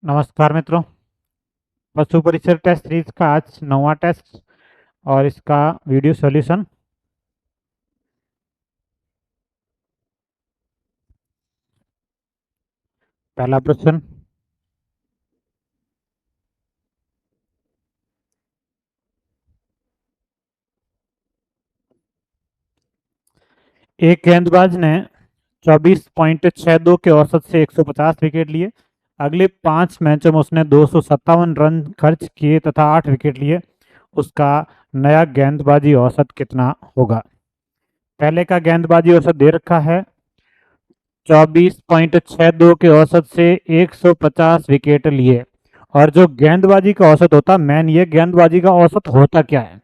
नमस्कार मित्रों। पशु परिसर टेस्ट सीरीज का आज 9वां टेस्ट और इसका वीडियो सॉल्यूशन। पहला प्रश्न, एक गेंदबाज ने 24.62 के औसत से 150 विकेट लिए। अगले 5 मैचों में उसने 257 रन खर्च किए तथा 8 विकेट लिए। उसका नया गेंदबाजी औसत कितना होगा? पहले का गेंदबाजी औसत दे रखा है 24.62 के औसत से 150 विकेट लिए। और जो गेंदबाजी का औसत होता, मैन ये गेंदबाजी का औसत होता क्या है?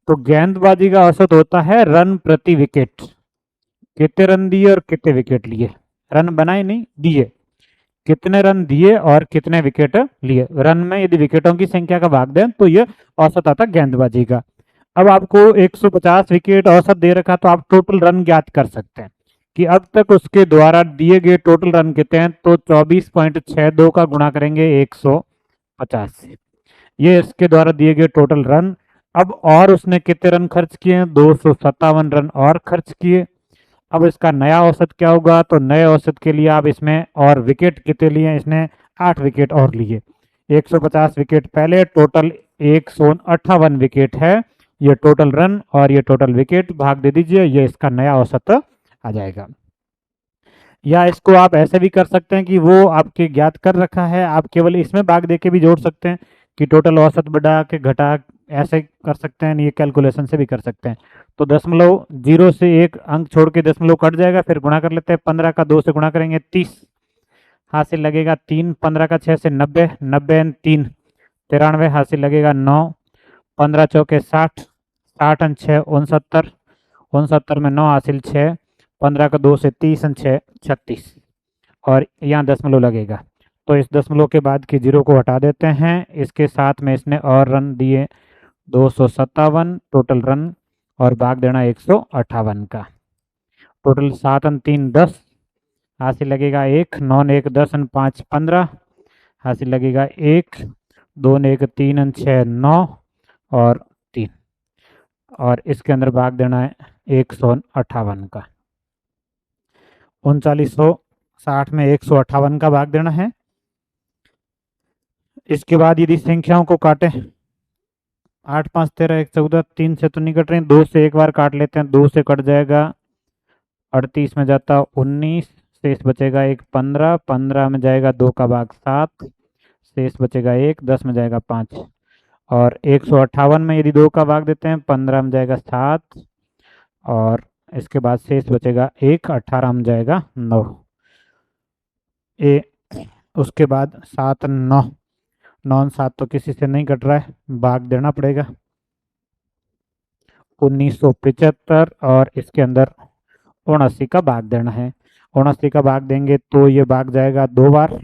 तो गेंदबाजी का औसत होता है रन प्रति विकेट। कितने रन दिए और कितने विकेट लिए। रन बनाए नहीं, दिए। कितने रन दिए और कितने विकेट लिए। रन में यदि विकेटों की संख्या का भाग दें तो ये औसत आता गेंदबाजी का। अब आपको 150 विकेट औसत दे रखा, तो आप टोटल रन ज्ञात कर सकते हैं कि अब तक उसके द्वारा दिए गए टोटल रन कितने हैं। तो 24.62 का गुणा करेंगे 150 से, ये इसके द्वारा दिए गए टोटल रन। अब और उसने कितने रन खर्च किए हैं? 257 रन और खर्च किए। अब इसका नया औसत क्या होगा? तो नए औसत के लिए आप इसमें और विकेट कितने लिए? इसने 8 विकेट और लिए। 150 विकेट पहले, टोटल 158 विकेट है। ये टोटल रन और ये टोटल विकेट भाग दे दीजिए, ये इसका नया औसत आ जाएगा। या इसको आप ऐसे भी कर सकते हैं कि वो आपके ज्ञात कर रखा है, आप केवल इसमें भाग दे के भी जोड़ सकते हैं कि टोटल औसत बढ़ा के घटा, ऐसे कर सकते हैं। ये कैलकुलेशन से भी कर सकते हैं। तो 0.0 से एक अंक छोड़ के 0 कट जाएगा, फिर गुणा कर लेते हैं। 15 का 2 से गुणा करेंगे 30, हासिल लगेगा 3। 15 का 6 से 90, 90 एन 3 93, हासिल लगेगा 9। 15 चौके 60, 60 एन 6 69, 69 में 9 हासिल 6। 15 का 2 से 30 एन 6 36, और यहाँ दशमलव लगेगा। तो इस दशमलव के बाद की जीरो को हटा देते हैं। इसके साथ में इसने और रन दिए 257 टोटल रन, और भाग देना 158 का। टोटल 7 अन 3 10, हासिल लगेगा 1। 9 ने 1 10 अन 5 15, हासिल लगेगा 1। 2 ने 1 3 अन 6 9 और 3, और इसके अंदर भाग देना है 158 का। 3960 में 158 का भाग देना है। इसके बाद यदि संख्याओं को काटें, 8 5 13 1 14, 3 से तो नहीं कट रही, 2 से एक बार काट लेते हैं। 2 से कट जाएगा 38 में जाता 19, शेष बचेगा 1 15, 15 में जाएगा 2 का भाग 7, शेष बचेगा 1, 10 में जाएगा 5। और 158 में यदि 2 का भाग देते हैं, 15 में जाएगा 7, और इसके बाद शेष बचेगा 1, 18 में जाएगा 9। उसके बाद 7 9, 9 7 तो किसी से नहीं कट रहा है, भाग देना पड़ेगा 1975, और इसके अंदर 79 का भाग देना है। 79 का भाग देंगे तो ये भाग जाएगा 2 बार।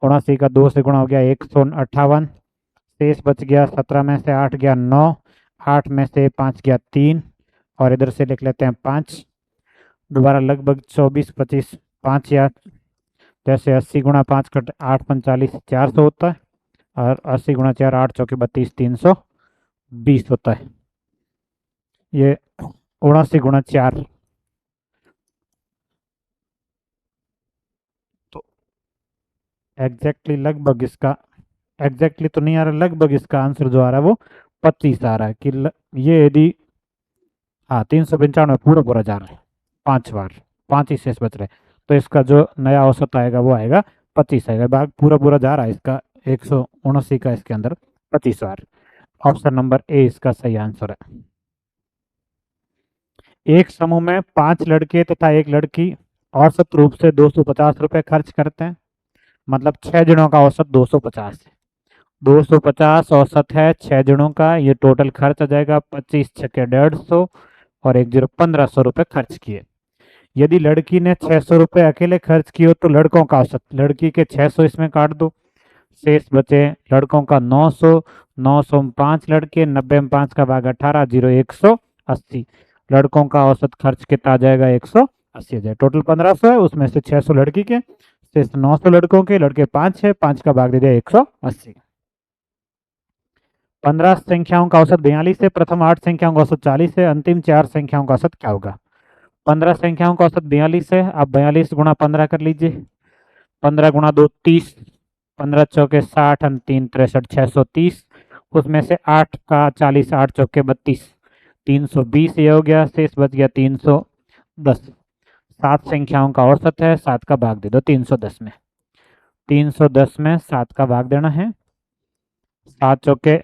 79 का 2 से गुणा हो गया 158, शेष बच गया 17 में से 8 गया 9, 8 में से 5 गया 3, और इधर से लिख लेते हैं 5। दोबारा लगभग 24 25 5 या जैसे 80 गुणा 5 कट 8 45 400 होता है, और 80 गुणा 4 8 चौके 32 320 होता है। ये 79 गुणा 4, तो एग्जैक्टली लगभग इसका, एग्जैक्टली तो नहीं आ रहा, लगभग इसका आंसर जो आ रहा है वो 25 आ रहा है। कि ये यदि, हाँ 395 पूरा पूरा जा रहा है, 5 बार, 5 ही शेष बच रहे। तो इसका जो नया औसत आएगा वो आएगा 25 आएगा। भाग पूरा पूरा जा रहा है इसका 179 का, इसके अंदर 25 बार। ऑप्शन नंबर ए इसका सही आंसर है। एक समूह में 5 लड़के तथा एक लड़की औसत रूप से 250 रुपये खर्च करते हैं। मतलब 6 जनों का औसत 250 है। 250 औसत है 6 जनों का। ये टोटल खर्च आ जाएगा 25 छक्के 150, और 1 0 1500 रुपये खर्च किए। यदि लड़की ने 600 रुपये अकेले खर्च किए तो लड़कों का औसत, लड़की के 600 इसमें काट दो, शेष बचे लड़कों का 900। 900 में 5 लड़के, 90 में 5 का भाग 18, 0 180। लड़कों का औसत खर्च कितना आ जाएगा? 180 आ जाए। टोटल 1500 है, उसमें से 600 लड़की के, शेष 900 लड़कों के, लड़के 5 है, 5 का भाग दे दिया 180। 15 संख्याओं का औसत 42 है, प्रथम 8 संख्याओं का औसत 40 है, अंतिम 4 संख्याओं का औसत क्या होगा? 15 संख्याओं का औसत 42 है, आप 42 गुणा 15 कर लीजिए, 15 गुणा 2 30, 15 चौके 60, 3 63, 630, उसमें से 8 का 40, 8 चौके 32, 320 ये हो गया, शेष बच गया 310। 7 संख्याओं का औसत है, 7 का भाग दे दो 310 में, 310 में 7 का भाग देना है, 7 चौके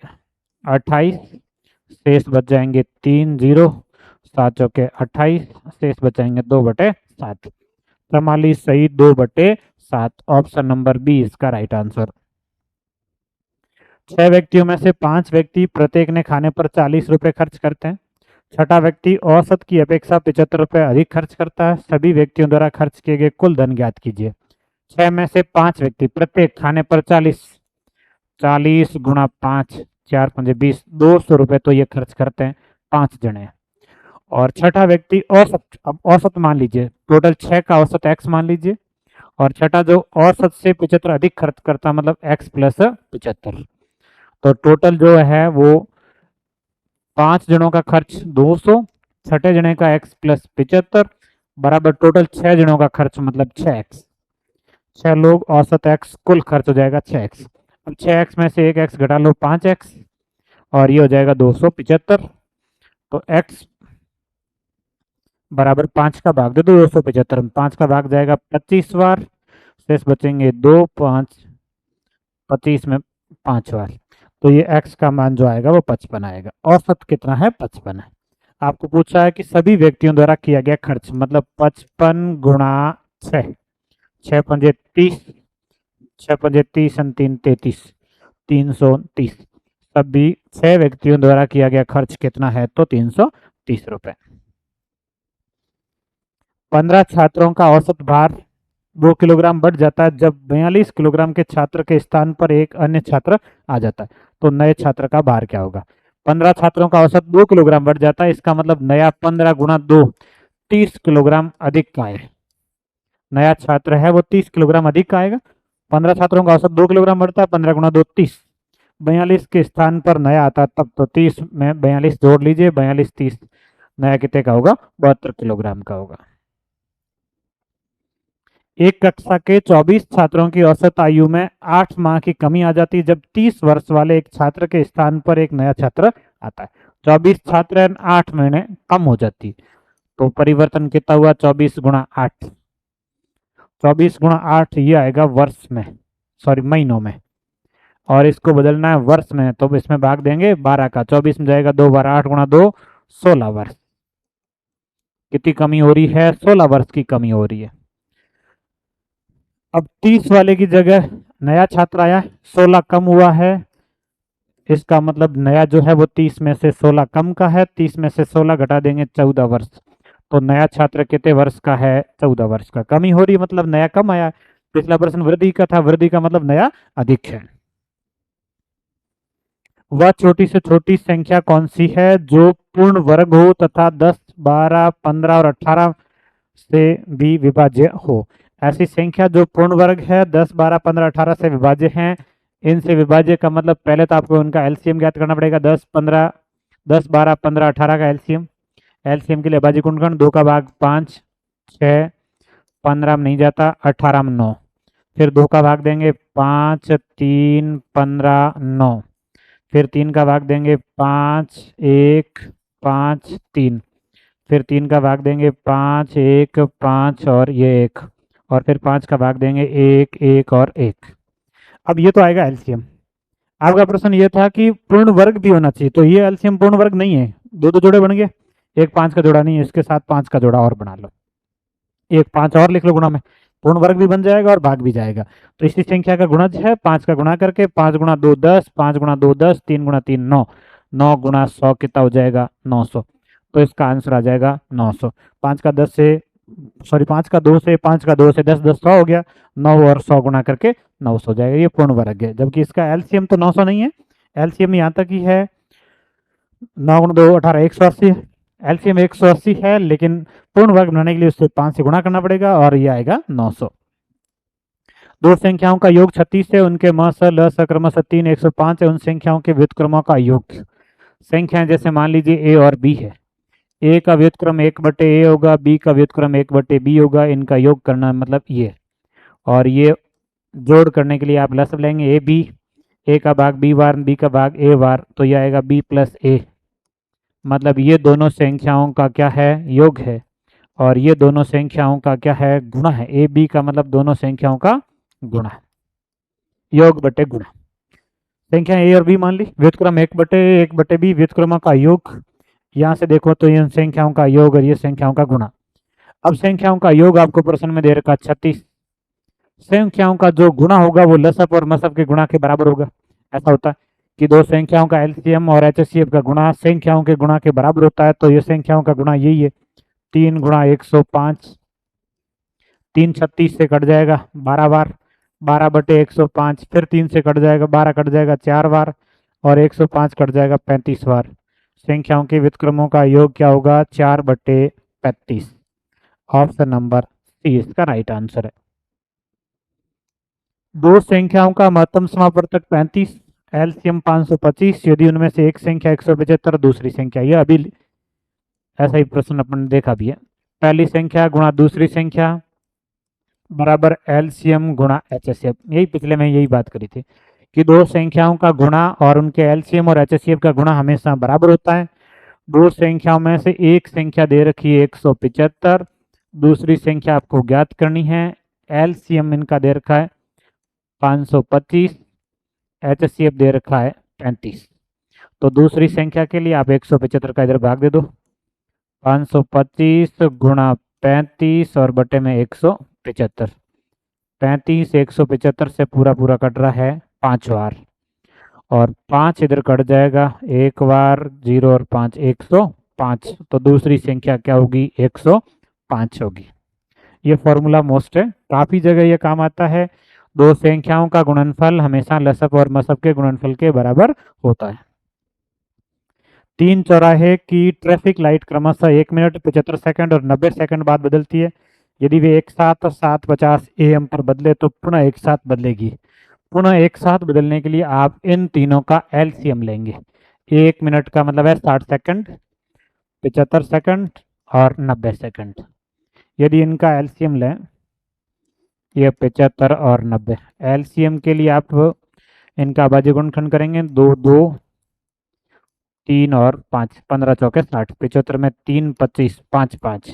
28, शेष बच जाएंगे 3 0, 7 चौके 28, शेष बचाएंगे 2/7। 44 सही 2/7, ऑप्शन नंबर बी इसका राइट आंसर। 6 व्यक्तियों में से 5 व्यक्ति प्रत्येक ने खाने पर 40 रुपए खर्च करते हैं, छठा व्यक्ति औसत की अपेक्षा 75 रुपए अधिक खर्च करता है, सभी व्यक्तियों द्वारा खर्च किए गए कुल धन ज्ञात कीजिए। 6 में से 5 व्यक्ति प्रत्येक खाने पर 40 गुणा 5, 4 5 20, 200 रुपए तो ये खर्च करते हैं 5 जने। और छठा व्यक्ति औसत, अब औसत मान लीजिए, टोटल 6 का औसत x मान लीजिए, और छठा जो औसत से 75 अधिक खर्च करता मतलब x प्लस 75, तो टोटल जो है वो 5 जनों का खर्च 200, छठे जने का x प्लस 75 बराबर टोटल 6 जनों का खर्च मतलब 6x, 6 लोग औसत x, कुल खर्च हो जाएगा 6x। अब 6x में से 1x घटा लो 5x, और ये हो जाएगा 275, तो x बराबर 5 का भाग दे दो 275 में, 5 का भाग जाएगा 25 बार, शेष बचेंगे 2 5, 25 में 5 बार, तो ये x का मान जो आएगा वो 55 आएगा। औसत कितना है? 55 है। आपको पूछा है कि सभी व्यक्तियों द्वारा किया गया खर्च, मतलब 55 गुणा 6, 6 पंजे 30, 6 पंजे 30 और 3 33, 330, सभी 6 व्यक्तियों द्वारा किया गया खर्च कितना है? तो 330 रुपए। 15 छात्रों का औसत भार 2 किलोग्राम बढ़ जाता है जब 42 किलोग्राम के छात्र के स्थान पर एक अन्य छात्र आ जाता है, तो नए छात्र का भार क्या होगा? 15 छात्रों का औसत 2 किलोग्राम बढ़ जाता है, इसका मतलब नया 15 गुणा 2 30 किलोग्राम अधिक का है, नया छात्र है वो 30 किलोग्राम अधिक का आएगा। 15 छात्रों का औसत 2 किलोग्राम बढ़ता है, 15 गुणा 2 30, 42 के स्थान पर नया आता है तब तो 30 में 42 जोड़ लीजिए, 42 30, नया कितने का होगा? 72 किलोग्राम का होगा। एक कक्षा के 24 छात्रों की औसत आयु में 8 माह की कमी आ जाती है जब 30 वर्ष वाले एक छात्र के स्थान पर एक नया छात्र आता है। 24 छात्र 8 महीने कम हो जाती, तो परिवर्तन कितना हुआ? 24 गुणा 8, 24 गुणा 8 ये आएगा वर्ष में, सॉरी महीनों में, और इसको बदलना है वर्ष में, तो इसमें भाग देंगे 12 का, 24 में जाएगा 2 बार 8 गुणा 2 16 वर्ष। कितनी कमी हो रही है? 16 वर्ष की कमी हो रही है। अब 30 वाले की जगह नया छात्र आया, 16 कम हुआ है, इसका मतलब नया जो है वो 30 में से 16 कम का है, 30 में से 16 घटा देंगे 14 वर्ष, तो नया छात्र कितने वर्ष का है? 14 वर्ष का। कमी हो रही है मतलब नया कम आया, पिछला प्रश्न वृद्धि का था, वृद्धि का मतलब नया अधिक है। वह छोटी से छोटी संख्या कौन सी है जो पूर्ण वर्ग हो तथा 10 12 15 और 18 से भी विभाज्य हो? ऐसी संख्या जो पूर्ण वर्ग है, 10 12 15 18 से विभाज्य हैं, इनसे विभाज्य का मतलब पहले तो आपको उनका एलसीएम ज्ञात करना पड़ेगा। 10 12 15 18 का एलसीएम, एलसीएम के लिए भाज्य गुणनखंड 2 का भाग 5 6, 15 में नहीं जाता, 18 में 9, फिर 2 का भाग देंगे 5 3 15 9, फिर 3 का भाग देंगे 5 1 5 3, फिर 3 का भाग देंगे 5 1 5 और ये 1, और फिर 5 का भाग देंगे 1 1 और 1। अब ये तो आएगा एलसीएम। आपका प्रश्न ये था कि पूर्ण वर्ग भी होना चाहिए, तो ये एलसीएम पूर्ण वर्ग नहीं है, दो जोड़े बन गए, एक 5 का जोड़ा नहीं है, इसके साथ 5 का जोड़ा और बना लो, एक 5 और लिख लो गुणा में, पूर्ण वर्ग भी बन जाएगा और भाग भी जाएगा। तो इसी संख्या का गुणज है, 5 का गुणा करके 5 गुणा 2 10, 5 गुणा 2 10, 3 गुणा 3 9, 9 गुणा 100 कितना हो जाएगा? 900, तो इसका आंसर आ जाएगा 900। 5 का 10 से, सॉरी 5 का 2 से, 5 का 2 से 10 10 100 हो गया, 9 और 100 गुणा करके 900 हो जाएगा, ये पूर्ण वर्ग है। जबकि इसका एलसीएम तो 900 नहीं है, एलसीएम यहाँ तक ही है, 9 गुणा 2 18 180, एलसीएम 180 है, लेकिन पूर्ण वर्ग बनाने के लिए उससे 5 से गुणा करना पड़ेगा और ये आएगा 900। दो संख्याओं का योग 36 है, उनके म स ल स क्रमशः 3 105 है, उन संख्याओं के व्युत्क्रमों का योग। संख्याएं जैसे मान लीजिए ए और बी है, ए का व्युत्क्रम 1/ए होगा, बी का व्युत्क्रम 1/बी होगा, इनका योग करना मतलब ये, और ये जोड़ करने के लिए आप लसागु लेंगे ए बी, ए का भाग बी बार, बी का भाग ए बार, तो यह आएगा बी प्लस ए, मतलब ये दोनों संख्याओं का क्या है, योग है, और ये दोनों संख्याओं का क्या है, गुणा है। ए बी का मतलब दोनों संख्याओं का गुणा, योग बटे गुणा। संख्या ए और बी मान ली, व्युत्क्रम 1/बी, व्युत्क्रम का योग, यहाँ से देखो तो इन संख्याओं का योग और ये संख्याओं का गुणा। अब संख्याओं का योग आपको प्रश्न में दे रखा 36, संख्याओं का जो गुणा होगा वो लसअप और मसअप के गुणा के बराबर होगा। ऐसा होता है कि दो संख्याओं का एलसीएम और एचसीएफ का गुणा संख्याओं के गुणा के बराबर होता है, तो ये संख्याओं का गुणा यही है, 3 गुणा 105, 3 36 से कट जाएगा 12 बार, 12/105, फिर 3 से कट जाएगा 12, कट जाएगा 4 बार, और 105 कट जाएगा 35 बार। संख्याओं के व्युत्क्रमों का योग क्या होगा, 4/35। ऑप्शन नंबर सी इसका राइट आंसर है। दो संख्याओं का महत्तम समापवर्तक 35, एलसीएम 525, यदि उनमें से एक संख्या 175, दूसरी संख्या, यह अभी ऐसा ही प्रश्न अपन ने देखा भी है, पहली संख्या गुणा दूसरी संख्या बराबर एलसीएम गुणा एचसीएफ। यही पिछले में यही बात करी थी कि दो संख्याओं का गुणा और उनके एलसीएम और एचसीएफ का गुणा हमेशा बराबर होता है। दो संख्याओं में से एक संख्या दे रखी है 175, दूसरी संख्या आपको ज्ञात करनी है, एलसीएम इनका दे रखा है 525, एचसीएफ दे रखा है 35, तो दूसरी संख्या के लिए आप 175 का इधर भाग दे दो, 525 गुणा 35 और बटे में 175, 35 175 से पूरा पूरा कट रहा है 5 बार, और 5 इधर कट जाएगा 1 बार, 0 और 5 105, तो दूसरी संख्या क्या होगी, 105 होगी। ये फॉर्मूला मोस्ट है, काफ़ी जगह ये काम आता है। दो संख्याओं का गुणनफल हमेशा लसअप और मसअप के गुणनफल के बराबर होता है। 3 चौराहे की ट्रैफिक लाइट क्रमशः 1 मिनट 75 सेकंड और 90 सेकंड बाद बदलती है। यदि वे एक साथ 7:50 AM पर बदले तो पुनः एक साथ बदलेगी। पुनः एक साथ बदलने के लिए आप इन तीनों का एलसीएम लेंगे। 1 मिनट का मतलब है 60 सेकंड, 75 सेकंड और 90 सेकंड। यदि इनका एलसीएम लें, ये 75 और 90, एलसीएम के लिए आप इनका अभाज्य गुणनखंड करेंगे, 2 2 3 और 5, 15 चौके 60, 75 में 3 25 5 5,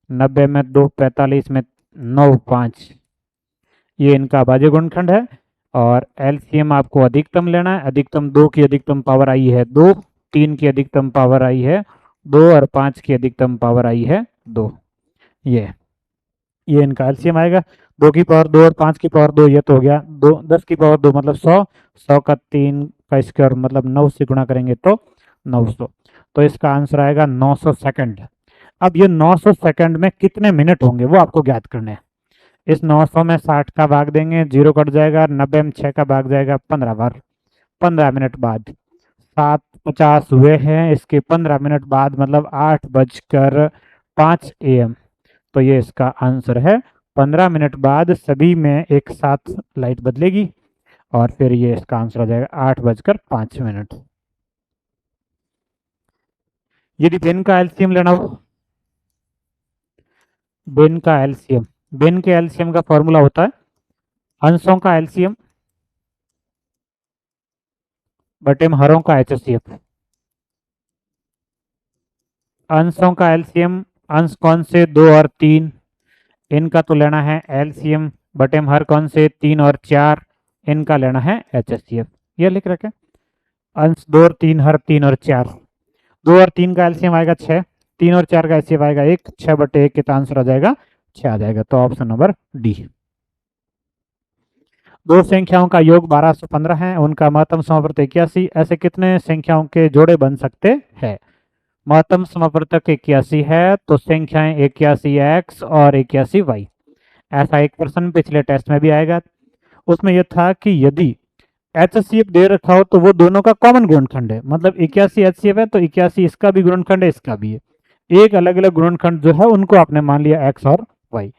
90 में 2 45 में 9 5, ये इनका अभाज्य गुणनखंड है। और एलसीएम आपको अधिकतम लेना है, अधिकतम 2 की अधिकतम पावर आई है 2, 3 की अधिकतम पावर आई है 2 और 5 की अधिकतम पावर आई है 2। ये इनका एलसीएम आएगा, 2 की पावर 2 और 5 की पावर 2, ये तो हो गया 2, 10 की पावर 2 मतलब 100, 100 का 3 का स्क्वायर मतलब 9 से गुणा करेंगे तो 900, तो इसका आंसर आएगा 900 सेकंड। अब ये 900 सेकंड में कितने मिनट होंगे वो आपको ज्ञात करने हैं। इस 900 में 60 का भाग देंगे, 0 कट जाएगा, 90 में 6 का भाग जाएगा 15 बार, 15 मिनट बाद 7:50 हुए हैं, इसके 15 मिनट बाद मतलब 8:05 AM, तो ये इसका आंसर है। 15 मिनट बाद सभी में एक साथ लाइट बदलेगी और फिर ये इसका आंसर आ जाएगा 8:05। यदि बिन का एलसीएम लेना हो, बिन का एलसीएम, बिन के एलसीएम का फॉर्मूला होता है अंशों का एलसीएम बटे में हरों का एचसीएफ। अंशों का एलसीएम, अंश कौन से 2 और 3, इनका तो लेना है एलसीएम, बटे में हर कौन से 3 और 4, इनका लेना है एचसीएफ। ये लिख रखे अंश 2 और 3, हर 3 और 4, 2 और 3 का एलसीएम आएगा 6, 3 और 4 का एचसीएफ आएगा 1, 6/1 के आंसर आ जाएगा 6 आ जाएगा, तो ऑप्शन नंबर डी। दो संख्याओं का योग 1215 है, उनका महत्तम समापवर्तक 81, ऐसे कितने संख्याओं के जोड़े बन सकते हैं। महत्तम समापवर्तक 81 है तो संख्याएं 81x और 81y। ऐसा एक प्रश्न पिछले टेस्ट में भी आएगा, उसमें यह था कि यदि एचसीएफ दे रखा हो तो वो दोनों का कॉमन गुणनखंड है, मतलब 81 एचसीएफ है तो 81 इसका भी गुणनखंड है, इसका भी है, एक अलग अलग गुणनखंड जो है उनको आपने मान लिया x और y।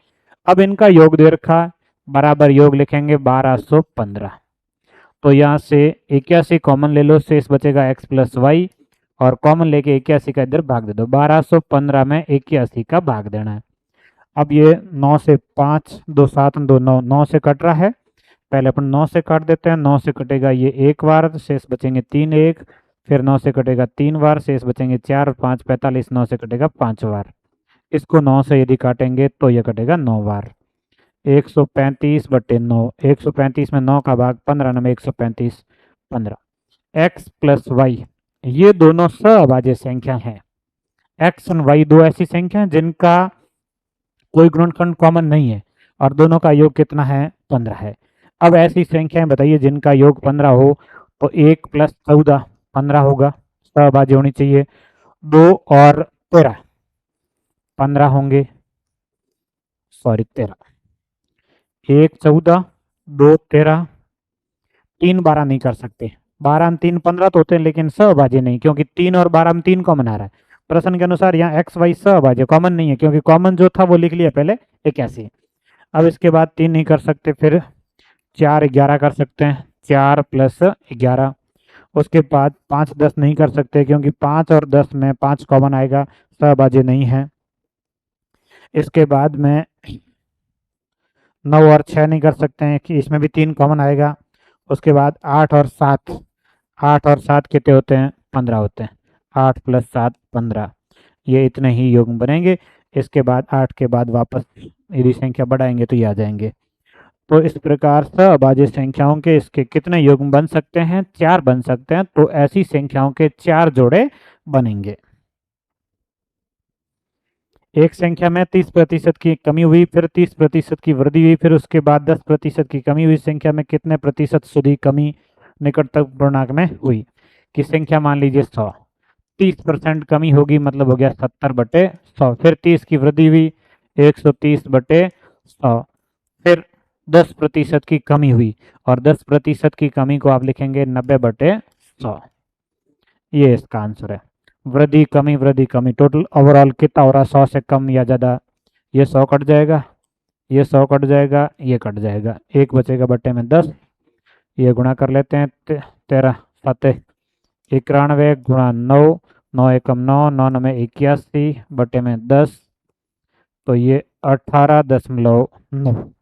अब इनका योग दे रखा है बराबर योग लिखेंगे 1215। तो यहाँ से 81 कॉमन ले लो, शेष बचेगा x प्लस वाई, और कॉमन लेके 81 का इधर भाग दे दो। 1215 में 81 का भाग देना है। अब ये 9 से 5, 2 7 2 9, 9 से कट रहा है, पहले अपन 9 से काट देते हैं। 9 से कटेगा ये एक बार, शेष बचेंगे 3 1, फिर 9 से कटेगा 3 बार, शेष बचेंगे 4 5 45, 9 से कटेगा 5 बार। इसको 9 से यदि काटेंगे तो ये कटेगा 9 बार। 135/9, 135 में 9 का भाग 15, नंबर 135 15। x प्लस वाई, ये दोनों सअभाज्य संख्या हैं। x और y दो ऐसी संख्या हैं जिनका कोई गुणनखंड कॉमन नहीं है, और दोनों का योग कितना है? 15 है। अब ऐसी संख्याएं बताइए जिनका योग 15 हो, तो 1 + 14 15 होगा, सअभाज्य होनी चाहिए। 2 और 13 15 होंगे, सॉरी 13। 1 14, 2 13, 3 12 नहीं कर सकते। 12 और 3 15 तो होते हैं, लेकिन सअभाज्य नहीं, क्योंकि 3 और 12 में 3 कॉमन आ रहा है। प्रश्न के अनुसार यहाँ एक्स वाई सअभाज्य कॉमन नहीं है, क्योंकि कॉमन जो था वो लिख लिया पहले 81। अब इसके बाद 3 नहीं कर सकते, फिर 4 11 कर सकते हैं, 4 + 11। उसके बाद 5 10 नहीं कर सकते, क्योंकि 5 और 10 में 5 कॉमन आएगा, सअभाज्य नहीं है। इसके बाद में 9 और 6 नहीं कर सकते हैं, कि इसमें भी 3 कॉमन आएगा। उसके बाद 8 और 7, 8 और 7 कितने होते हैं? 15 होते हैं। 8 + 7 15, ये इतने ही योग बनेंगे। इसके बाद 8 के बाद वापस यदि संख्या बढ़ाएंगे तो ये आ जाएंगे। तो इस प्रकार से अभाज्य संख्याओं के इसके कितने योग बन सकते हैं? 4 बन सकते हैं। तो ऐसी संख्याओं के 4 जोड़े बनेंगे। एक संख्या में 30% की कमी हुई, फिर 30% की वृद्धि हुई, फिर उसके बाद 10% की कमी हुई। संख्या में कितने प्रतिशत सुधी कमी निकटतम पूर्णांक में हुई? कि संख्या मान लीजिए 100, 30% कमी होगी, मतलब हो गया 70/100। फिर 30 की वृद्धि हुई, 130/100। फिर 10% की कमी हुई, और 10% की कमी को आप लिखेंगे 90/100। ये इसका आंसर है। वृद्धि कमी टोटल ओवरऑल कितना हो रहा है? 100 से कम या ज़्यादा? ये 100 कट जाएगा, ये 100 कट जाएगा, ये कट जाएगा, एक बचेगा बटे में 10। ये गुणा कर लेते हैं, 13 7 91 गुणा 9, 9 एकम 9, 9 9 81 बटे में 10, तो ये 18.9।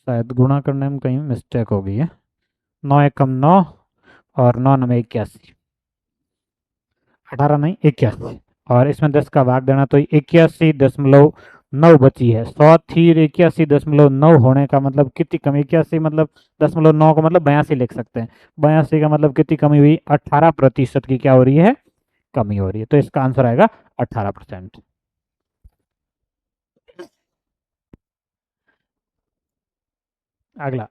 शायद गुणा करने में कहीं मिस्टेक हो गई है। 9 एकम 9 और 9 9 81, 18 नहीं 81, और इसमें 10 का भाग देना, तो 81.9 बची है। 100 थी, 81.9 होने का मतलब कितनी कमी? 81 मतलब 0.9 को मतलब 82 लिख सकते हैं। 82 का मतलब कितनी कमी हुई? 18% की क्या हो रही है? कमी हो रही है। तो इसका आंसर आएगा 18%। अगला,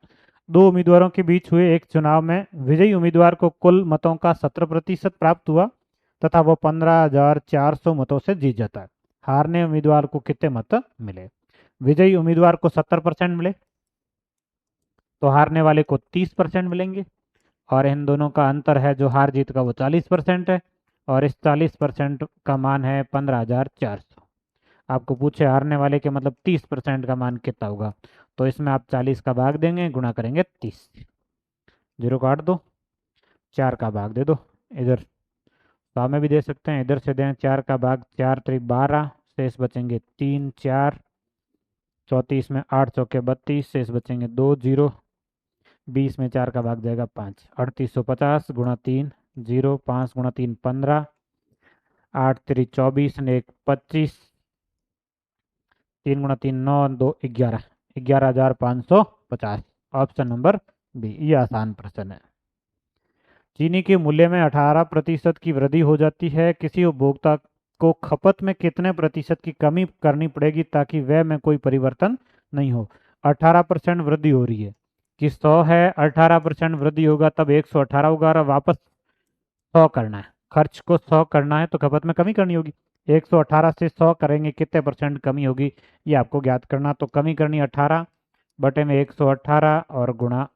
दो उम्मीदवारों के बीच हुए एक चुनाव में विजयी उम्मीदवार को कुल मतों का 17% प्राप्त हुआ तथा वो 15,400 मतों से जीत जाता है। हारने उम्मीदवार को कितने मत मिले? विजयी उम्मीदवार को 70% मिले, तो हारने वाले को 30% मिलेंगे, और इन दोनों का अंतर है जो हार जीत का वो 40% है, और इस 40% का मान है 15,400। आपको पूछे हारने वाले के मतलब 30% का मान कितना होगा, तो इसमें आप 40 का भाग देंगे, गुणा करेंगे 30, 0 काट दो, 4 का भाग दे दो। इधर सौ में भी दे सकते हैं, इधर से दें 4 का भाग, 4 त्रिक 12, शेष बचेंगे 3 4, 34 में 8 चौके 32, शेष बचेंगे 2 0, 20 में 4 का भाग जाएगा 5, 3850 गुणा 3 0, 5 गुणा 3 15, 8 3 24 ने 1 25, 3 गुणा 3 9, 2 11, 11,550। ऑप्शन नंबर बी, ये आसान प्रश्न है। चीनी के मूल्य में 18% की वृद्धि हो जाती है, किसी उपभोक्ता को खपत में कितने प्रतिशत की कमी करनी पड़ेगी ताकि व्यय में कोई परिवर्तन नहीं हो? 18% वृद्धि हो रही है, कि 100 है, 18% वृद्धि होगा तब 118 होगा, और वापस 100 करना है, खर्च को 100 करना है तो खपत में कमी करनी होगी। 118 से 100 करेंगे, कितने परसेंट कमी होगी ये आपको ज्ञात करना। तो कमी करनी 18 बटे में 118 और गुणा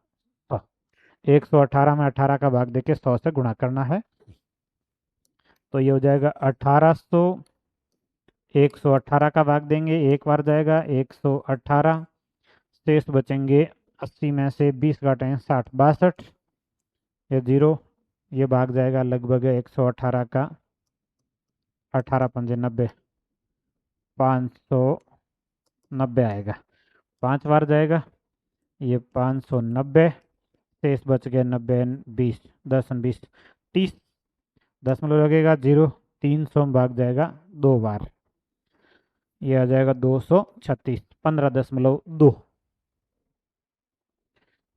118 में 18 का भाग देके 100 से गुणा करना है। तो ये हो जाएगा 1800, 118 का भाग देंगे, एक बार जाएगा 118, शेष बचेंगे 80 में से 20 घटाएं 60, 62, ये 0, ये भाग जाएगा लगभग 118 का, 18 पंजे 90, 590 आएगा, 5 बार जाएगा, ये 590, शेष बच गया 90, 20, 10 20, 30, दशमलव लगेगा 0, 300 में भाग जाएगा 2 बार, ये आ जाएगा 236, 15.2।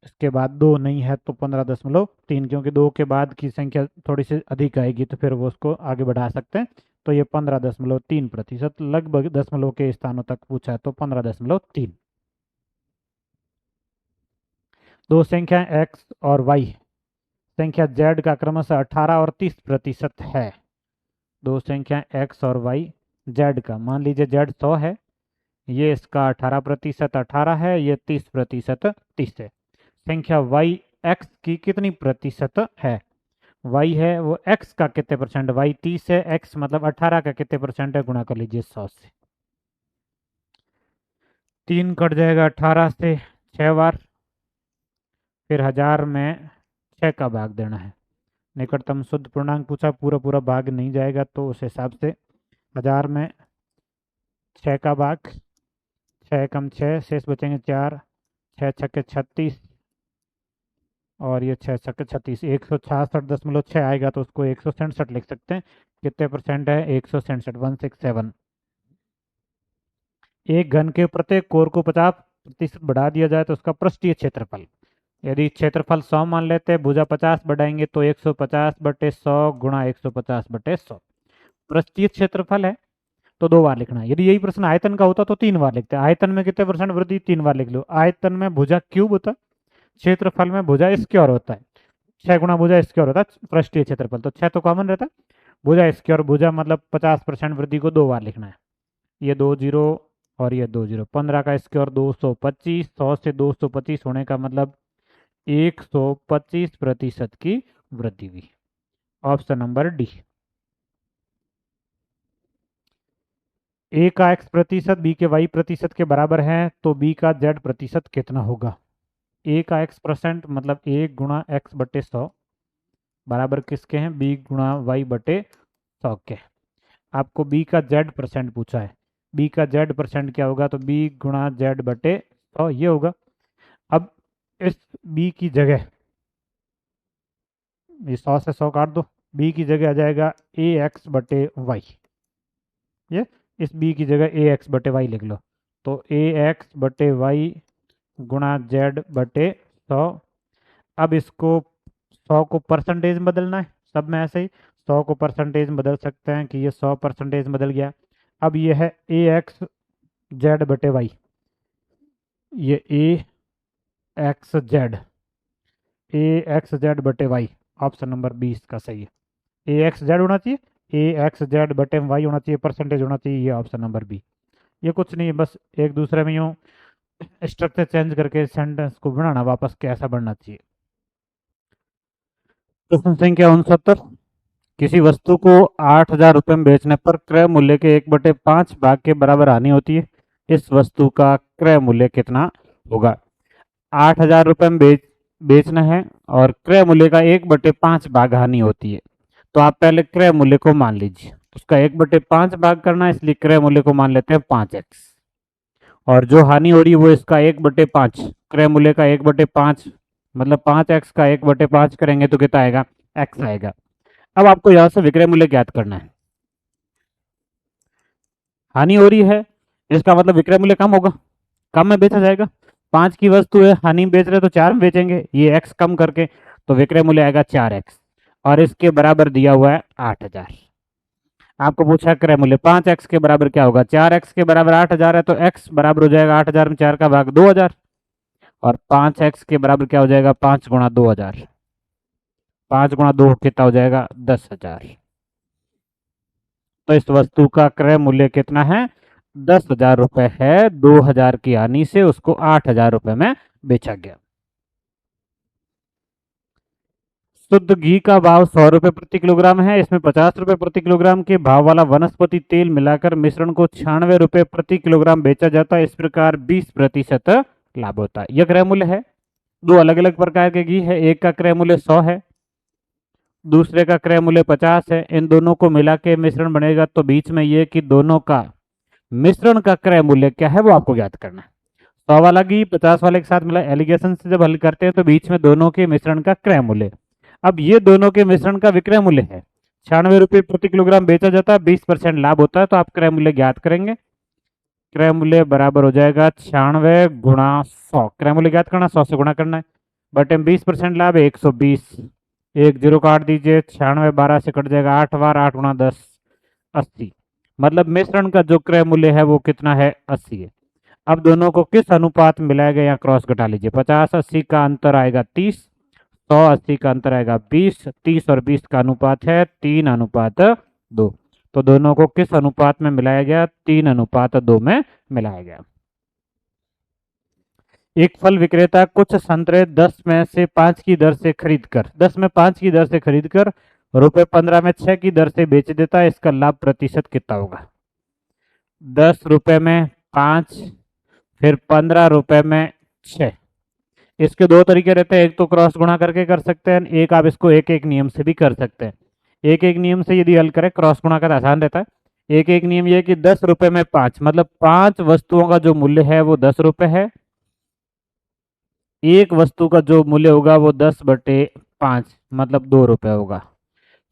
इसके बाद 2 नहीं है तो 15.3, क्योंकि 2 के बाद की संख्या थोड़ी सी अधिक आएगी तो फिर वो उसको आगे बढ़ा सकते हैं। तो ये 15.3%, लगभग दशमलव के स्थानों तक पूछा है तो 15.3। दो संख्या x और y, संख्या z का क्रमशः 18 और 30% है। दो संख्या x और y z का, मान लीजिए z 100 है, ये इसका 18% 18 है, ये 30% 30 है। संख्या y x की कितनी प्रतिशत है? y है वो x का कितने परसेंट, y 30 है, x मतलब 18 का कितने परसेंट है, गुणा कर लीजिए 100 से। 3 कट जाएगा 18 से 6 बार, फिर 1000 में 6 का भाग देना है। निकटतम शुद्ध पूर्णांक पूछा, पूरा पूरा भाग नहीं जाएगा तो उस हिसाब से 1000 में 6 का भाग, 6 कम 6, शेष बचेंगे 4, 6 छक्के 36 और ये 6 छक्के 36, 166.6 आएगा तो उसको 167 लिख सकते हैं। कितने परसेंट है? 167, 167। एक घन के प्रत्येक कोर को 50% बढ़ा दिया जाए तो उसका पृष्ठीय क्षेत्रफल, यदि क्षेत्रफल 100 मान लेते हैं, भुजा 50 बढ़ाएंगे तो 150/100 गुणा 150/100 पृष्ठीय क्षेत्रफल है, तो 2 बार लिखना है। यदि यही प्रश्न आयतन का होता तो 3 बार लिखते हैं। आयतन में कितने परसेंट वृद्धि, 3 बार लिख लो। आयतन में भुजा क्यूब होता है, क्षेत्रफल में भुजा स्क्वायर होता है, 6 गुणा भुजा स्क्वायर होता है पृष्ठीय क्षेत्रफल, तो 6 तो कॉमन रहता है, भुजा स्क्वायर, भुजा मतलब 50% वृद्धि को 2 बार लिखना है। ये 2 0 और ये 2 0, 15 का स्क्वायर 225, 100 से 225 होने का मतलब 125% की वृद्धि हुई। Option number D. ए का x प्रतिशत b के y प्रतिशत के बराबर है तो b का z प्रतिशत कितना होगा? ए का x% मतलब 1 गुणा x/100 बराबर किसके हैं? b गुणा y/100 के। आपको b का z% पूछा है, b का z% क्या होगा? तो b गुणा z/100 ये होगा। अब इस b की जगह, ये 100 से 100 काट दो, b की जगह आ जाएगा ax/y, ये इस b की जगह ax/y लिख लो, तो ax/y गुणा z/100। अब इसको 100 को परसेंटेज में बदलना है, सब में ऐसे ही 100 को परसेंटेज में बदल सकते हैं कि ये 100% बदल गया। अब ये है ax z/y, ये ax z/y, ऑप्शन नंबर 20 का सही है। ax z होना चाहिए, ax z/y होना चाहिए, परसेंटेज होना चाहिए, ये ऑप्शन नंबर बी। ये कुछ नहीं है, बस एक दूसरे में यूँ स्ट्रक्चर चेंज करके सेंटेंस को बनाना वापस कैसा बनना चाहिए। प्रश्न संख्या 69, किसी वस्तु को 8,000 रुपये में बेचने पर क्रय मूल्य के 1/5 भाग के बराबर हानि होती है। इस वस्तु का क्रय मूल्य कितना होगा? 8,000 रुपये में बेचना है और क्रय मूल्य का 1/5 भाग हानि होती है, तो आप पहले क्रय मूल्य को मान लीजिए, उसका 1/5 भाग करना है, इसलिए क्रय मूल्य को मान लेते हैं 5x, और जो हानि हो रही है वो इसका 1/5, क्रय मूल्य का 1/5 मतलब 5x का 1/5 करेंगे तो कितना आएगा? x आएगा। अब आपको यहाँ से विक्रय मूल्य ज्ञात करना है। हानि हो रही है, इसका मतलब विक्रय मूल्य कम होगा, कम में बेचा जाएगा। 5 की वस्तु है, हानि बेच रहे तो 4 में बेचेंगे, ये x कम करके, तो विक्रय मूल्य आएगा 4x, और इसके बराबर दिया हुआ है 8,000। आपको पूछा क्रय मूल्य 5x के बराबर क्या होगा? 4x के बराबर 8,000 है तो x बराबर हो जाएगा 8,000 में 4 का भाग 2,000, और 5x के बराबर क्या हो जाएगा? 5 गुणा 2,000, 5 गुणा 2 कितना हो जाएगा? 10,000। तो इस वस्तु का क्रय मूल्य कितना है? 10,000 रुपये है। 2,000 की हानि से उसको 8,000 रुपये में बेचा गया। शुद्ध घी का भाव 100 रुपये प्रति किलोग्राम है। इसमें 50 रुपये प्रति किलोग्राम के भाव वाला वनस्पति तेल मिलाकर मिश्रण को 96 रुपये प्रति किलोग्राम बेचा जाता है। इस प्रकार 20% लाभ होता है। यह क्रय मूल्य है। दो अलग अलग प्रकार के घी है, एक का क्रय मूल्य 100 है, दूसरे का क्रय मूल्य 50 है। इन दोनों को मिला के मिश्रण बनेगा, तो बीच में ये कि दोनों का मिश्रण का क्रय मूल्य क्या है वो आपको ज्ञात करना है। 100 वाला घी 50 वाले के साथ मिला, एलिगेशन से जब हल करते हैं तो बीच में दोनों के मिश्रण का क्रय मूल्य। अब ये दोनों के मिश्रण का विक्रय मूल्य है 96 रुपये प्रति किलोग्राम बेचा जाता है, 20% लाभ होता है। तो आप क्रय मूल्य ज्ञात करेंगे। क्रय मूल्य बराबर हो जाएगा 96 गुणा 100। क्रय मूल्य ज्ञात करना, 100 से गुणा करना है, बटे में 20% लाभ है 120। एक जीरो काट दीजिए, 96 12 से कट जाएगा, 8 बार 8 गुणा 10 80। मतलब मिश्रण का जो क्रय मूल्य है वो कितना है, 80 है। अब दोनों को किस अनुपात में मिलाएगा या क्रॉस घटा लीजिए। 50 80 का अंतर आएगा 30, 100 80 का अंतर आएगा 20, 30 और 20 का अनुपात है 3:2। तो दोनों को किस अनुपात में मिलाया गया, 3:2 में मिलाया गया। एक फल विक्रेता कुछ संतरे 10 में से 5 की दर से खरीदकर 10 में 5 की दर से खरीदकर रुपए 15 में 6 की दर से बेच देता है। इसका लाभ प्रतिशत कितना होगा। 10 रुपए में 5, फिर 15 रुपए में 6। इसके दो तरीके रहते हैं, एक तो क्रॉस गुणा करके कर सकते हैं, एक आप इसको एक एक नियम से भी कर सकते हैं। एक एक नियम से यदि हल करें, क्रॉस गुणा का आसान रहता है। एक एक नियम यह कि 10 रुपए में 5, मतलब 5 वस्तुओं का जो मूल्य है वो 10 रुपए है। एक वस्तु का जो मूल्य होगा वो 10/5 मतलब 2 रुपए होगा।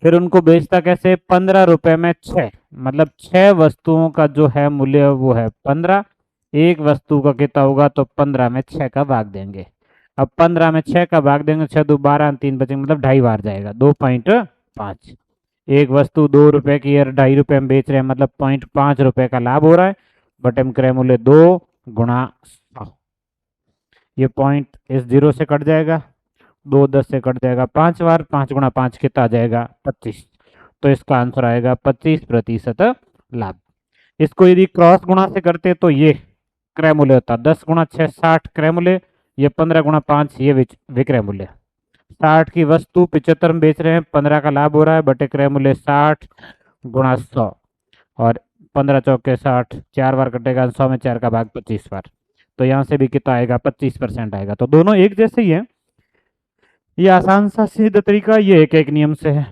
फिर उनको बेचता कैसे, 15 रुपए में 6, मतलब 6 वस्तुओं का जो है मूल्य वो है 15। एक वस्तु का कितना होगा, तो 15 में 6 का भाग देंगे। अब 15 में 6 का भाग देंगे, 6 2 12, 3 बचेंगे, मतलब 2.5 बार जाएगा, 2.5। एक वस्तु 2 रुपए की और 2.5 रुपए में बेच रहे हैं, मतलब 0.5 रुपए का लाभ हो रहा है। बटे में क्रय मूल्य 2 गुणा 100। ये पॉइंट इस 0 से कट जाएगा, 2 10 से कट जाएगा 5 बार, 5 गुणा 5 कितना आ जाएगा, 25। तो इसका आंसर आएगा 25% लाभ। इसको यदि क्रॉस गुणा से करते तो ये क्रय मूल्य होता 10 गुणा 6 60 क्रय मूल्य, ये 15 गुणा 5 ये विक्रय मूल्य। 60 की वस्तु 75 में बेच रहे हैं, 15 का लाभ हो रहा है, बटे क्रय मूल्य 60 गुणा 100, और 15 चौके 60, 4 बार कटेगा, 100 में 4 का भाग 25 बार। तो यहाँ से भी कितना आएगा, 25% आएगा। तो दोनों एक जैसे ही है। ये आसान सा सीधा तरीका, ये एक एक नियम से है।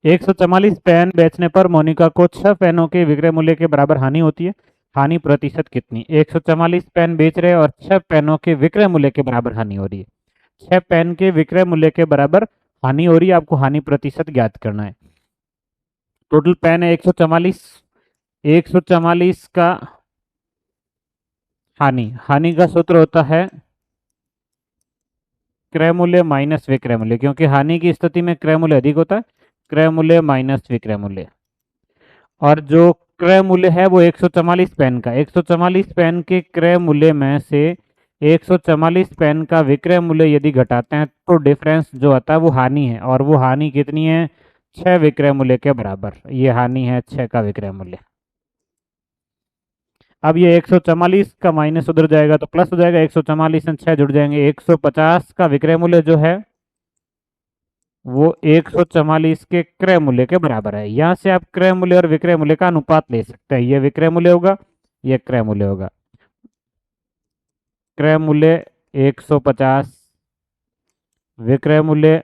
144 पेन बेचने पर मोनिका को 6 पेनों के विक्रय मूल्य के बराबर हानि होती है। हानि प्रतिशत कितनी। 144 पेन बेच रहे हैं और 6 पेनों के विक्रय मूल्य के बराबर हानि हो रही है। 6 पेन के विक्रय मूल्य के बराबर हानि हो रही है, आपको हानि प्रतिशत ज्ञात करना है। टोटल पेन है 144, 144 का हानि का सूत्र होता है क्रय मूल्य माइनस विक्रय मूल्य, क्योंकि हानि की स्थिति में क्रय मूल्य अधिक होता है। क्रय मूल्य माइनस विक्रय मूल्य, और जो क्रय मूल्य है वो 144 पेन का, 144 पेन के क्रय मूल्य में से 144 पेन का विक्रय मूल्य यदि घटाते हैं तो डिफरेंस जो आता है वो हानि है, और वो हानि कितनी है, 6 विक्रय मूल्य के बराबर। ये हानि है 6 का विक्रय मूल्य। अब ये 144 का माइनस उधर जाएगा तो प्लस हो जाएगा, 144 में 6 जुड़ जाएंगे, 150 का विक्रय मूल्य जो है वो 144 के क्रय मूल्य के बराबर है। यहाँ से आप क्रय मूल्य और विक्रय मूल्य का अनुपात ले सकते हैं। ये विक्रय मूल्य होगा, ये क्रय मूल्य होगा। क्रय मूल्य 150, विक्रय मूल्य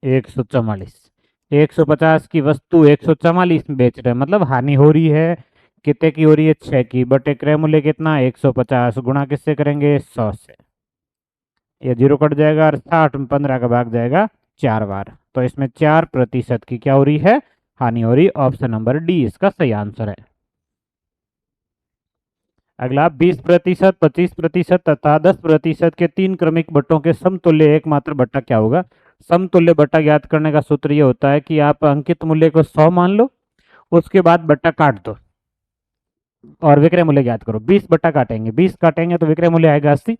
144। 150 की वस्तु 144 में बेच रहे हैं, मतलब हानि हो रही है, कितने की हो रही है, 6 की, बटे क्रय मूल्य कितना 150 गुणा किससे करेंगे, 100 से। ये 0 कट जाएगा और 60 में 15 का भाग जाएगा 4 बार। तो इसमें 4% की क्या हो रही है, हानि हो रही। ऑप्शन नंबर डी इसका सही आंसर है। अगला 20%, 25% तथा 10% के 3 क्रमिक बट्टों के समतुल्य एकमात्र बट्टा क्या होगा। समतुल्य बट्टा ज्ञात करने का सूत्र ये होता है कि आप अंकित मूल्य को 100 मान लो, उसके बाद बट्टा काट दो और विक्रय मूल्य ज्ञात करो। 20 बट्टा काटेंगे, 20 काटेंगे तो विक्रय मूल्य आएगा 80,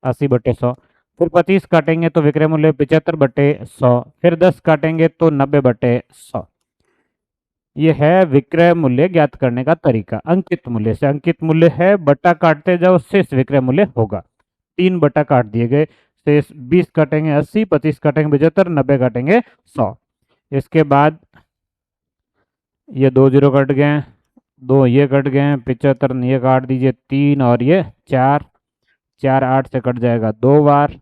80/100। फिर 25 काटेंगे तो विक्रय मूल्य 75/100। फिर 10 काटेंगे तो 90/100। ये है विक्रय मूल्य ज्ञात करने का तरीका। अंकित मूल्य से, अंकित मूल्य है बट्टा काटते जाओ शेष विक्रय मूल्य होगा। 3 बट्टा काट दिए गए, शेष 20 काटेंगे 80, 25 काटेंगे 75, 90 काटेंगे 100। इसके बाद ये 2 जीरो कट गए, 2 ये कट गए, 75 ये काट दीजिए, 3 और ये 4, 4 8 से कट जाएगा 2 बार,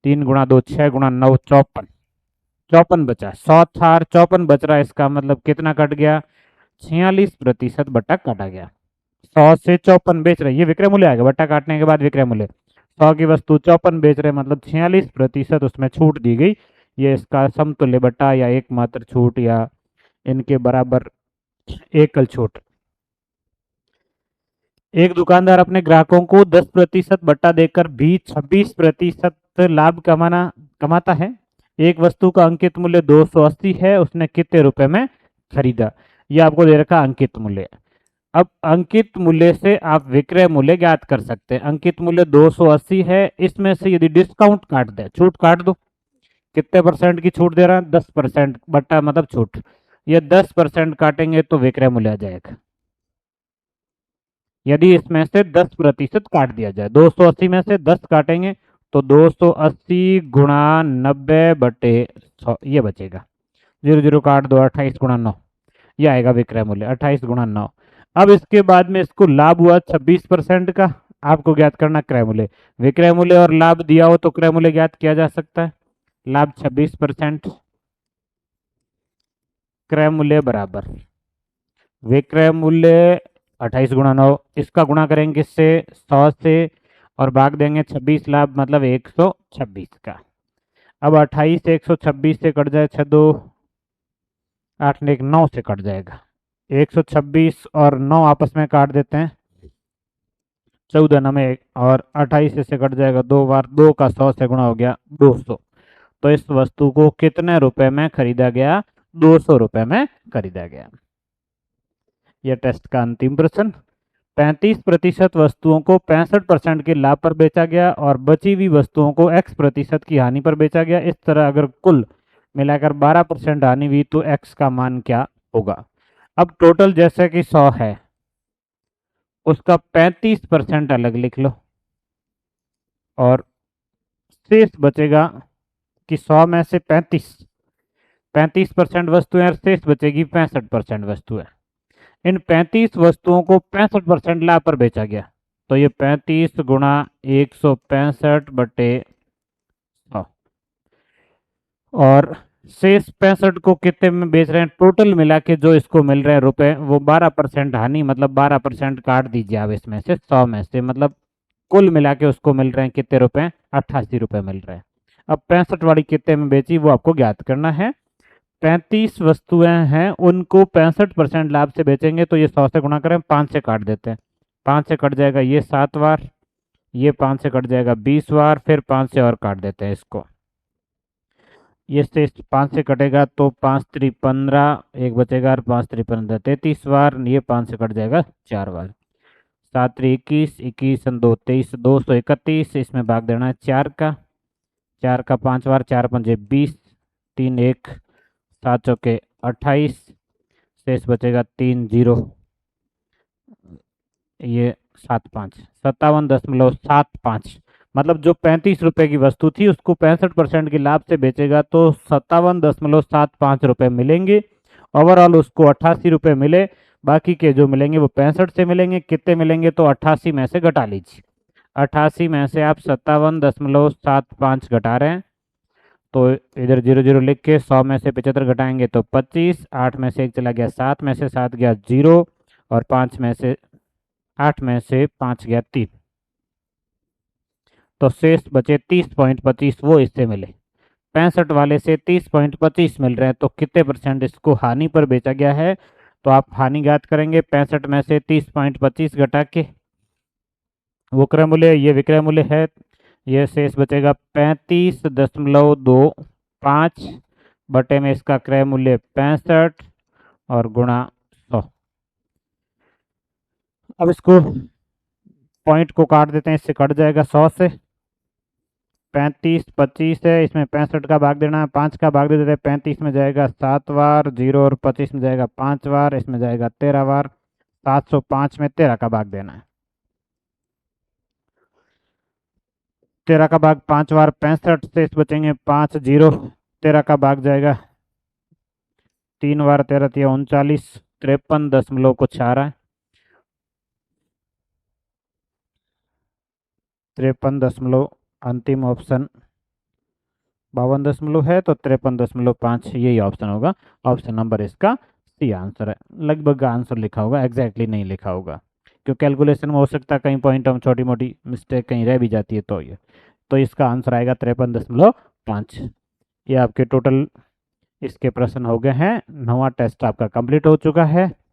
3 गुणा 2 6 गुणा 9 54, 54 बचा। 100 था 54 बच रहा है, इसका मतलब कितना कट गया, 46% बट्टा काटा गया। 100 से 54 बेच रहे, ये विक्रय मूल्य आएगा, बट्टा काटने के बाद विक्रय मूल्य। 100 की वस्तु 54 बेच रहे, मतलब 46% उसमें छूट दी गई। ये इसका समतुल्य बट्टा या एकमात्र छूट या इनके बराबर एकल छूट। एक दुकानदार अपने ग्राहकों को 10% बट्टा देकर भी 26% लाभ कमाता है। एक वस्तु का अंकित मूल्य 280 है, उसने कितने रुपए में खरीदा। यह आपको दे रखा अंकित मूल्य। अब अंकित मूल्य से आप विक्रय मूल्य ज्ञात कर सकते हैं। अंकित मूल्य 280 है, इसमें से यदि डिस्काउंट काट दे, छूट काट दो, कितने परसेंट की छूट दे रहा है, 10%, बट्टा मतलब छूट। ये 10% काटेंगे तो विक्रय मूल्य आ जाएगा। यदि इसमें से 10% काट दिया जाए, 280 में से 10 काटेंगे तो 280 गुणा 90 बटे 100 ये बचेगा। 0 0 काट दो, 28 गुणा 9 ये आएगा विक्रय मूल्य, 28 गुणा 9। अब इसके बाद में इसको लाभ हुआ 26% का, आपको ज्ञात करना क्रय मूल्य। विक्रय मूल्य और लाभ दिया हो तो क्रय मूल्य ज्ञात किया जा सकता है। लाभ 26%, क्रय मूल्य बराबर विक्रय मूल्य 28 गुणा 9, इसका गुणा करेंगे किससे, 100 से, और भाग देंगे 26 लाभ मतलब 126 का। अब 28 126 से कट जाए, 6 2 8 1 9 से कट जाएगा। 126 और 9 आपस में काट देते हैं, 14 9 में 1, और 28 से कट जाएगा 2 बार, 2 का 100 से गुणा हो गया 200। तो इस वस्तु को कितने रुपए में खरीदा गया, 200 रुपए में खरीदा गया। यह टेस्ट का अंतिम प्रश्न। 35% वस्तुओं को 65% के लाभ पर बेचा गया और बची हुई वस्तुओं को x% की हानि पर बेचा गया। इस तरह अगर कुल मिलाकर 12% हानि हुई तो x का मान क्या होगा। अब टोटल जैसे कि 100 है, उसका 35% अलग लिख लो, और शेष बचेगा कि 100 में से 35% वस्तुएं और शेष बचेगी 65% वस्तुएं। इन 35 वस्तुओं को 65% लाभ पर बेचा गया, तो ये 35 गुणा 165 बटे 100, और शेष 65 को कितने में बेच रहे हैं, टोटल मिला के जो इसको मिल रहे हैं रुपए वो 12% हानि, मतलब 12% काट दीजिए आप इसमें से 100 में से, मतलब कुल मिला के उसको मिल रहे हैं कितने रुपए, 88 रुपए मिल रहे हैं। अब 65 वाली कितने में बेची वो आपको ज्ञात करना है। 35 वस्तुएं हैं, उनको 65% लाभ से बेचेंगे तो ये 100 से गुणा करें, 5 से काट देते हैं, 5 से कट जाएगा ये 7 बार, ये 5 से कट जाएगा 20 बार, फिर 5 से और काट देते हैं इसको, ये से 5 से कटेगा तो 5 3 15, एक बचेगा, और 5 3 15 33 बार, ये 5 से कट जाएगा 4 बार, 7 3 21, 21 2 23, 231, इसमें भाग देना है 4 का, 4 का 5 बार, 4 5 20, 3 1, 7 चौके 28, शेष बचेगा 3 0, ये 7 5, 57.75, मतलब जो 35 रुपए की वस्तु थी उसको 65% के लाभ से बेचेगा तो 57.75 रुपये मिलेंगे। ओवरऑल उसको 88 रुपये मिले, बाकी के जो मिलेंगे वो 65 से मिलेंगे। कितने मिलेंगे तो 88 में से घटा लीजिए, 88 में से आप 57.75 घटा रहे हैं, तो इधर 0 0 लिख के 100 में से 75 घटाएंगे तो 25, 8 में से 1 चला गया, 7 में से 7 गया 0, और 5 में से 8 में से 5 गया 3, तो शेष बचे 30.25, वो इससे मिले। 65 वाले से 30.25 मिल रहे हैं, तो कितने परसेंट इसको हानि पर बेचा गया है, तो आप हानि ज्ञात करेंगे। 65 में से 30.25 घटा के वो क्रय मूल्य, ये विक्रय मूल्य है, ये शेष बचेगा 35.25 बटे में इसका क्रय मूल्य 65 और गुणा 100। अब इसको पॉइंट को काट देते हैं, इससे कट जाएगा 100 से, 35 25 है, इसमें 65 का भाग देना है, 5 का भाग दे देते हैं, 35 में जाएगा 7 बार, 0 और 25 में जाएगा 5 बार, इसमें जाएगा 13 बार, 705 में 13 का भाग देना है। 13 का भाग 5 बार 65 से बचेंगे 5 जीरो। 13 का भाग जाएगा 3 बार 13 तिया 39, 53 कुछ आ रहा है। 53 अंतिम ऑप्शन 52 है, तो 53.5 यही ऑप्शन होगा। ऑप्शन नंबर इसका सी आंसर है। लगभग आंसर लिखा होगा, एग्जैक्टली नहीं लिखा होगा, क्योंकि कैलकुलेशन में हो सकता है कहीं पॉइंट हम छोटी मोटी मिस्टेक कहीं रह भी जाती है। तो इसका आंसर आएगा 53.5। ये आपके टोटल इसके प्रश्न हो गए हैं। 9वां टेस्ट आपका कंप्लीट हो चुका है।